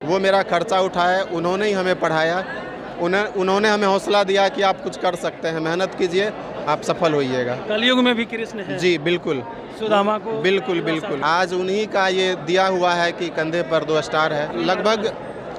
वो मेरा खर्चा उठाया, उन्होंने ही हमें पढ़ाया, उन्होंने हमें हौसला दिया कि आप कुछ कर सकते हैं, मेहनत कीजिए, आप सफल होइएगा। कलयुग में भी कृष्ण है। जी बिल्कुल, सुदामा को बिल्कुल बिल्कुल। आज उन्हीं का ये दिया हुआ है कि कंधे पर 2 स्टार है। लगभग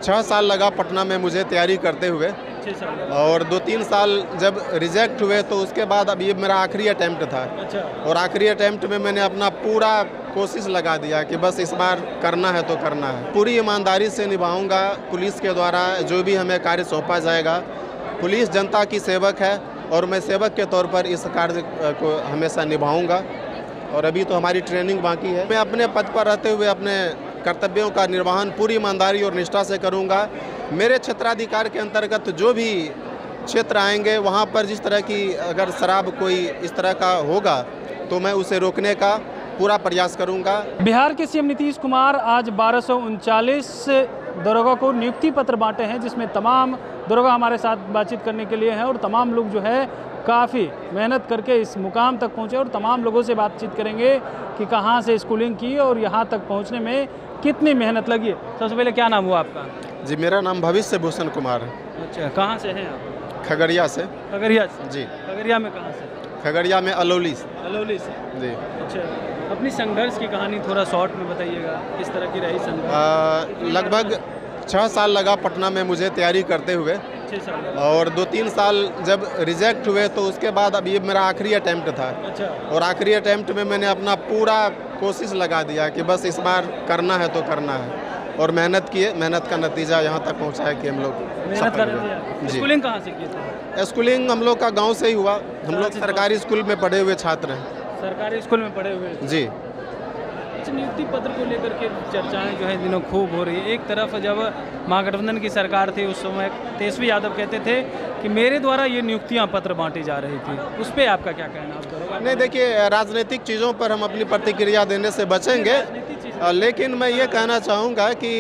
6 साल लगा पटना में मुझे तैयारी करते हुए, 6 साल। और 2-3 साल जब रिजेक्ट हुए तो उसके बाद अब ये मेरा आखिरी अटैम्प्ट था। अच्छा। और आखिरी अटैम्प्ट में मैंने अपना पूरा कोशिश लगा दिया कि बस इस बार करना है तो करना है। पूरी ईमानदारी से निभाऊंगा। पुलिस के द्वारा जो भी हमें कार्य सौंपा जाएगा, पुलिस जनता की सेवक है और मैं सेवक के तौर पर इस कार्य को हमेशा निभाऊंगा। और अभी तो हमारी ट्रेनिंग बाकी है। मैं अपने पद पर रहते हुए अपने कर्तव्यों का निर्वहन पूरी ईमानदारी और निष्ठा से करूंगा। मेरे क्षेत्राधिकार के अंतर्गत जो भी क्षेत्र आएंगे वहां पर जिस तरह की अगर शराब कोई इस तरह का होगा तो मैं उसे रोकने का पूरा प्रयास करूंगा। बिहार के सीएम नीतीश कुमार आज 1239 दरोगा को नियुक्ति पत्र बांटे हैं, जिसमें तमाम दरोगा हमारे साथ बातचीत करने के लिए हैं और तमाम लोग जो है काफ़ी मेहनत करके इस मुकाम तक पहुंचे और तमाम लोगों से बातचीत करेंगे कि कहां से स्कूलिंग की और यहां तक पहुंचने में कितनी मेहनत लगी है। सबसे पहले क्या नाम हुआ आपका? जी, मेरा नाम भविष्य भूषण कुमार है। अच्छा, कहाँ से हैं आप? खगड़िया से। खगड़िया से? जी। खगड़िया में कहाँ से? खगड़िया में अलौली से। अलौली से? जी। अच्छा, अपनी संघर्ष की कहानी थोड़ा शॉर्ट में बताइएगा, किस तरह की रही संघर्ष? लगभग 6 साल लगा पटना में मुझे तैयारी करते हुए, 6 साल। और 2-3 साल जब रिजेक्ट हुए तो उसके बाद अब ये मेरा आखिरी अटैम्प्ट था। अच्छा। और आखिरी अटैम्प्ट में मैंने अपना पूरा कोशिश लगा दिया कि बस इस बार करना है तो करना है, और मेहनत किए। मेहनत का नतीजा यहाँ तक पहुँचा है कि हम लोग मेहनत कर रहे थे। जी। स्कूलिंग कहाँ से किए थे? स्कूलिंग हम लोग का गांव से ही हुआ। हम लोग सरकारी स्कूल में पढ़े हुए छात्र हैं। सरकारी स्कूल में पढ़े हुए? जी। अच्छा, नियुक्ति पत्र को लेकर के चर्चाएं जो है दिनों खूब हो रही है। एक तरफ जब महागठबंधन की सरकार थी उस समय तेजस्वी यादव कहते थे कि मेरे द्वारा ये नियुक्तियां पत्र बांटी जा रही थी, उस पर आपका क्या कहना? आप दरोगा? नहीं, देखिए, राजनीतिक चीज़ों पर हम अपनी प्रतिक्रिया देने से बचेंगे, लेकिन मैं ये कहना चाहूँगा कि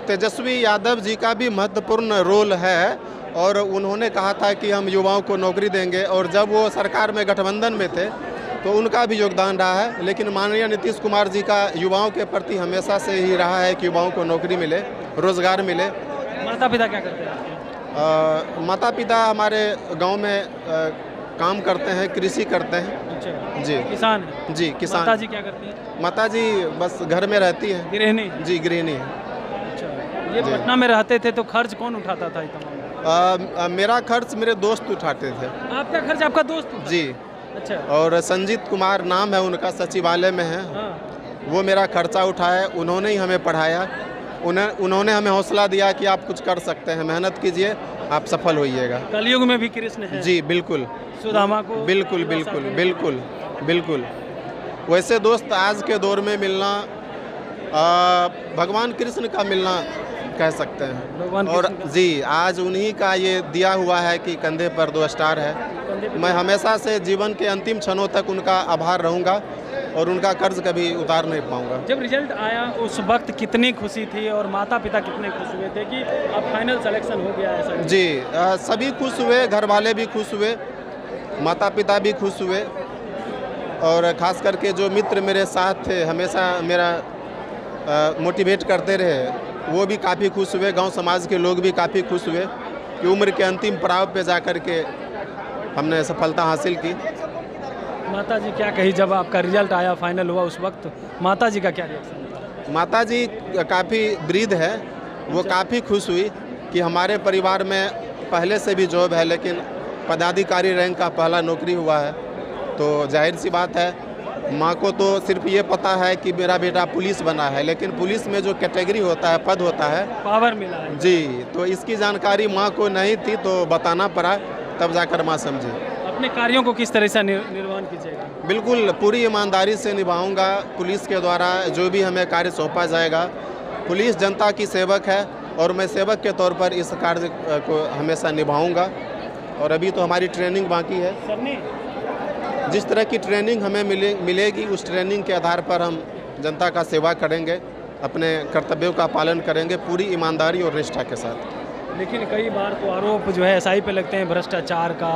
तेजस्वी यादव जी का भी महत्वपूर्ण रोल है, और उन्होंने कहा था कि हम युवाओं को नौकरी देंगे, और जब वो सरकार में गठबंधन में थे तो उनका भी योगदान रहा है। लेकिन माननीय नीतीश कुमार जी का युवाओं के प्रति हमेशा से ही रहा है कि युवाओं को नौकरी मिले, रोजगार मिले। माता पिता क्या करते हैं? माता पिता हमारे गांव में काम करते हैं, कृषि करते हैं। अच्छा। जी। किसान है? जी, किसान। माता जी क्या करती हैं? माता जी बस घर में रहती है। गृहिणी? जी, गृहिणी है। अच्छा, ये जी। पटना में रहते थे तो खर्च कौन उठाता था? मेरा खर्च मेरे दोस्त उठाते थे। आपका खर्च आपका दोस्त? जी। अच्छा। और संजीत कुमार नाम है उनका, सचिवालय में है। हाँ। वो मेरा खर्चा उठाया, उन्होंने ही हमें पढ़ाया, उन्होंने हमें हौसला दिया कि आप कुछ कर सकते हैं, मेहनत कीजिए, आप सफल होइएगा। कलयुग में भी कृष्ण है। जी बिल्कुल। सुदामा को? बिल्कुल बिल्कुल बिल्कुल बिल्कुल। वैसे दोस्त आज के दौर में मिलना भगवान कृष्ण का मिलना कह सकते हैं। और जी, आज उन्हीं का ये दिया हुआ है कि कंधे पर 2 स्टार है। मैं हमेशा से जीवन के अंतिम क्षणों तक उनका आभार रहूंगा और उनका कर्ज कभी उतार नहीं पाऊंगा। जब रिजल्ट आया उस वक्त कितनी खुशी थी और माता पिता कितने खुश हुए थे कि अब फाइनल सिलेक्शन हो गया है? जी, सभी खुश हुए, घर वाले भी खुश हुए, माता पिता भी खुश हुए, और ख़ास करके जो मित्र मेरे साथ थे, हमेशा मेरा मोटिवेट करते रहे, वो भी काफ़ी खुश हुए। गांव समाज के लोग भी काफ़ी खुश हुए कि उम्र के अंतिम पड़ाव पे जा कर के हमने सफलता हासिल की। माता जी क्या कही जब आपका रिजल्ट आया, फाइनल हुआ, उस वक्त माता जी का क्या रिएक्शन था? माता जी काफ़ी वृद्ध है, वो काफ़ी खुश हुई कि हमारे परिवार में पहले से भी जॉब है, लेकिन पदाधिकारी रैंक का पहला नौकरी हुआ है। तो जाहिर सी बात है, माँ को तो सिर्फ ये पता है कि मेरा बेटा पुलिस बना है, लेकिन पुलिस में जो कैटेगरी होता है, पद होता है, पावर मिला है। जी, तो इसकी जानकारी माँ को नहीं थी, तो बताना पड़ा, तब जाकर माँ समझी। अपने कार्यों को किस तरह से निर्वहन कीजिएगा? बिल्कुल पूरी ईमानदारी से निभाऊंगा। पुलिस के द्वारा जो भी हमें कार्य सौंपा जाएगा, पुलिस जनता की सेवक है और मैं सेवक के तौर पर इस कार्य को हमेशा निभाऊंगा। और अभी तो हमारी ट्रेनिंग बाकी है। जिस तरह की ट्रेनिंग हमें मिलेगी, उस ट्रेनिंग के आधार पर हम जनता का सेवा करेंगे, अपने कर्तव्यों का पालन करेंगे पूरी ईमानदारी और निष्ठा के साथ। लेकिन कई बार तो आरोप जो है एसआई पे लगते हैं भ्रष्टाचार का।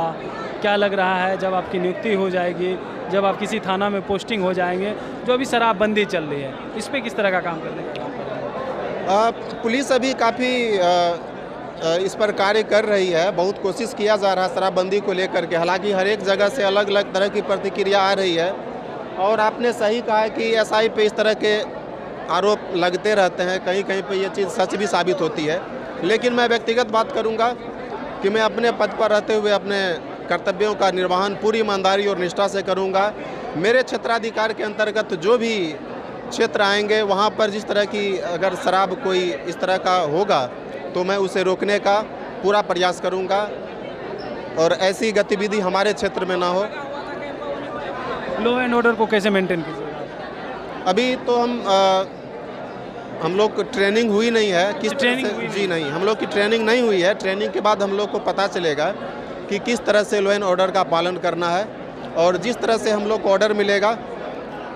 क्या लग रहा है जब आपकी नियुक्ति हो जाएगी, जब आप किसी थाना में पोस्टिंग हो जाएंगे, जो अभी शराबबंदी चल रही है, इस पर किस तरह का काम करने का? पुलिस अभी काफ़ी इस पर कार्य कर रही है, बहुत कोशिश किया जा रहा है शराबबंदी को लेकर के। हालांकि हर एक जगह से अलग अलग तरह की प्रतिक्रिया आ रही है और आपने सही कहा है कि एसआई पे इस तरह के आरोप लगते रहते हैं, कहीं कहीं पे ये चीज़ सच भी साबित होती है। लेकिन मैं व्यक्तिगत बात करूंगा कि मैं अपने पद पर रहते हुए अपने कर्तव्यों का निर्वहन पूरी ईमानदारी और निष्ठा से करूंगा। मेरे क्षेत्राधिकार के अंतर्गत जो भी क्षेत्र आएंगे वहां पर जिस तरह की अगर शराब कोई इस तरह का होगा तो मैं उसे रोकने का पूरा प्रयास करूंगा और ऐसी गतिविधि हमारे क्षेत्र में ना हो। लॉ एंड ऑर्डर को कैसे मेंटेन कीजिएगा? अभी तो हम लोग को ट्रेनिंग हुई नहीं है, किस तरह ट्रेनिंग से हुई जी नहीं, हम लोग की ट्रेनिंग नहीं हुई है। ट्रेनिंग के बाद हम लोग को पता चलेगा कि किस तरह से लॉ एंड ऑर्डर का पालन करना है और जिस तरह से हम लोग को ऑर्डर मिलेगा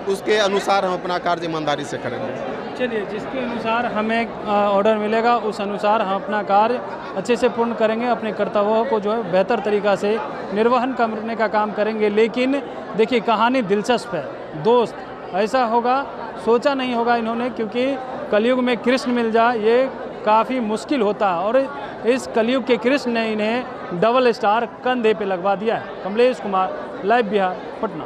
उसके अनुसार हम अपना कार्य ईमानदारी से करेंगे। चलिए, जिसके अनुसार हमें ऑर्डर मिलेगा उस अनुसार हम अपना कार्य अच्छे से पूर्ण करेंगे, अपने कर्तव्यों को जो है बेहतर तरीक़ा से निर्वहन करने का काम करेंगे। लेकिन देखिए, कहानी दिलचस्प है दोस्त, ऐसा होगा सोचा नहीं होगा इन्होंने, क्योंकि कलयुग में कृष्ण मिल जाए ये काफ़ी मुश्किल होता है और इस कलयुग के कृष्ण ने इन्हें डबल स्टार कंधे पे लगवा दिया है। कमलेश कुमार, लाइव बिहार, पटना।